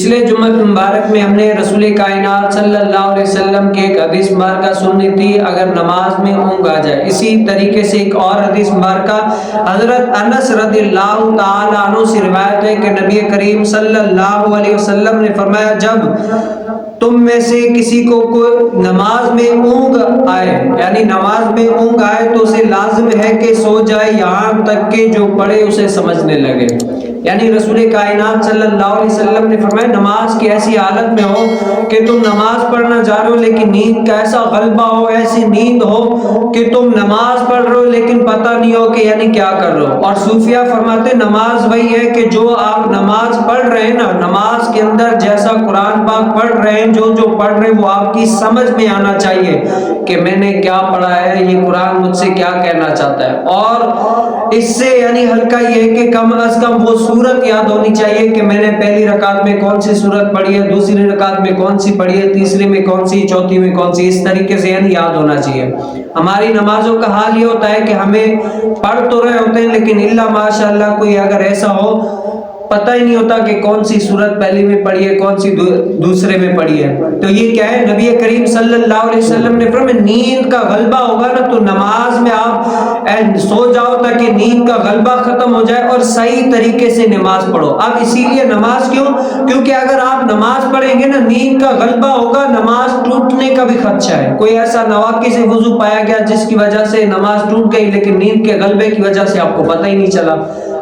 پچھلے جمعہ مبارک میں ہم نے رسول کائنات صلی اللہ علیہ وسلم کی ایک حدیث مبارکہ سنی تھی، اگر نماز میں اونگ آ جائے۔ اسی طریقے سے ایک اور حدیث مبارکہ حضرت انس رضی اللہ تعالی عنہ سے روایت ہے کہ نبی کریم صلی اللہ علیہ وسلم نے فرمایا، جب تم میں سے کسی کو کوئی نماز میں اونگ آئے، یعنی نماز میں اونگ آئے تو اسے لازم ہے کہ سو جائے یہاں تک کہ جو پڑھے اسے سمجھنے لگے۔ یعنی رسول کائنات صلی اللہ علیہ وسلم نے فرمایا، نماز کی ایسی حالت میں ہو کہ تم نماز پڑھنا چاہ رہے ہو لیکن نیند کا ایسا غلبہ ہو، ایسی نیند ہو کہ تم نماز پڑھ رہے ہو لیکن پتہ نہیں ہو کہ یعنی کیا کر رہے ہو۔ اور صوفیہ فرماتے نماز وہی ہے کہ جو آپ نماز پڑھ رہے ہیں نا، نماز کے اندر جیسا قرآن پاک پڑھ رہے ہیں، جو پڑھ رہے ہیں وہ آپ کی سمجھ میں آنا چاہیے کہ میں نے کیا پڑھا ہے، یہ قرآن مجھ سے کیا کہنا چاہتا ہے۔ اور اس سے یعنی ہلکا یہ ہے کہ کم از کم وہ سورت یاد ہونی چاہیے کہ میں نے پہلی رکعت میں کون سی سورت پڑھی ہے، دوسری رکعت میں کون سی پڑھی ہے، تیسری میں کون سی، چوتھی میں کون سی، اس طریقے سے یعنی یاد ہونا چاہیے۔ ہماری نمازوں کا حال یہ ہوتا ہے کہ ہمیں پڑھ تو رہے ہوتے ہیں لیکن الا ماشاء اللہ کوئی اگر ایسا ہو پتہ ہی نہیں ہوتا کہ کون سی سورت پہلی میں پڑھی ہے، کون سی دوسرے میں پڑھی ہے۔ تو یہ کیا ہے، نبی کریم صلی اللہ علیہ وسلم نے فرمایا نیند کا غلبہ ہوگا نا تو نماز میں آپ سو جاؤ تاکہ نیند کا غلبہ ختم ہو جائے اور صحیح طریقے سے نماز پڑھو۔ اب اسی لیے نماز کیوں؟ کیونکہ اگر آپ نماز پڑھیں گے نا، نیند کا غلبہ ہوگا، نماز ٹوٹنے کا بھی خدشہ ہے۔ کوئی ایسا نواقص سے وضو پایا گیا جس کی وجہ سے نماز ٹوٹ گئی لیکن نیند کے غلبے کی وجہ سے آپ کو پتہ ہی نہیں چلا۔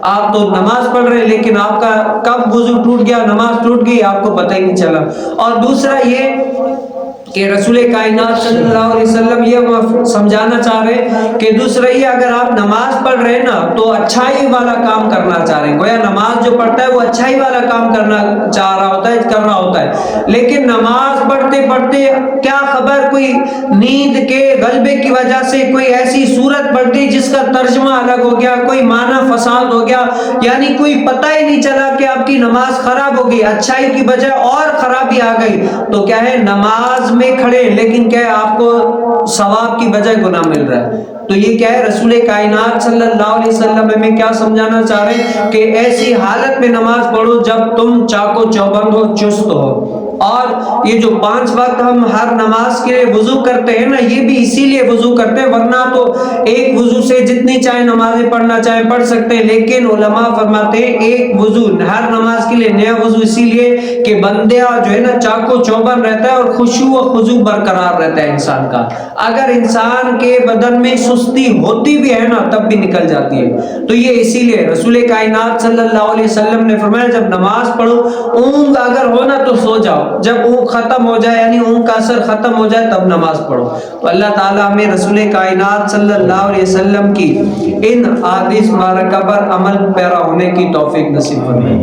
آپ تو نماز پڑھ رہے لیکن آپ کا کب وضو ٹوٹ گیا، نماز ٹوٹ گئی، آپ کو پتہ ہی نہیں چلا۔ اور دوسرا یہ کہ رسول کائنات صلی اللہ علیہ وسلم یہ سمجھانا چاہ رہے ہیں کہ دوسرا یہ اگر آپ نماز پڑھ رہے ہیں نا تو اچھائی والا کام کرنا چاہ رہے ہیں۔ گویا نماز جو پڑھتا ہے وہ اچھائی والا کام کرنا چاہ رہا ہوتا ہے، کر رہا ہوتا ہے، لیکن نماز پڑھتے پڑھتے کیا خبر کوئی نیند کے غلبے کی وجہ سے کوئی ایسی صورت پڑھ دی جس کا ترجمہ الگ ہو گیا، کوئی معنی فساد ہو گیا، یعنی کوئی پتہ ہی نہیں چلا کہ آپ کی نماز خراب ہو گئی، اچھائی کی بجائے اور خرابی آ گئی، تو کیا ہے نماز میں کھڑے لیکن کیا ہے آپ کو ثواب کی بجائے گناہ مل رہا ہے۔ تو یہ کیا ہے، رسول کائنات صلی اللہ علیہ وسلم ہمیں کیا سمجھانا چاہ رہے ہیں کہ ایسی حالت میں نماز پڑھو جب تم چاق و چوبند ہو، چست ہو۔ اور یہ جو 5 وقت ہم ہر نماز کے وضو کرتے ہیں نا، یہ بھی اسی لیے وضو کرتے ہیں، ورنہ تو ایک وضو سے جتنی چاہے نمازیں پڑھنا چاہے پڑھ سکتے ہیں، لیکن علماء فرماتے ہیں ایک وضو ہر نماز کے لیے نیا وضو اسی لیے کہ بندہ جو ہے نا چاق و چوبند رہتا ہے اور خشوع و خضوع برقرار رہتا ہے انسان کا۔ اگر انسان کے بدن میں سستی ہوتی بھی ہے نا تب بھی نکل جاتی ہے۔ تو یہ اسی لیے رسول کائنات صلی اللہ علیہ وسلم نے فرمایا جب نماز پڑھو اونگ اگر ہو نا تو سو جاؤ، جب اونگ ختم ہو جائے یعنی اونگ کا اثر ختم ہو جائے تب نماز پڑھو۔ تو اللہ تعالیٰ ہمیں رسول کائنات صلی اللہ علیہ وسلم کی ان احادیث مبارکہ پر عمل پیرا ہونے کی توفیق نصیب فرمائے۔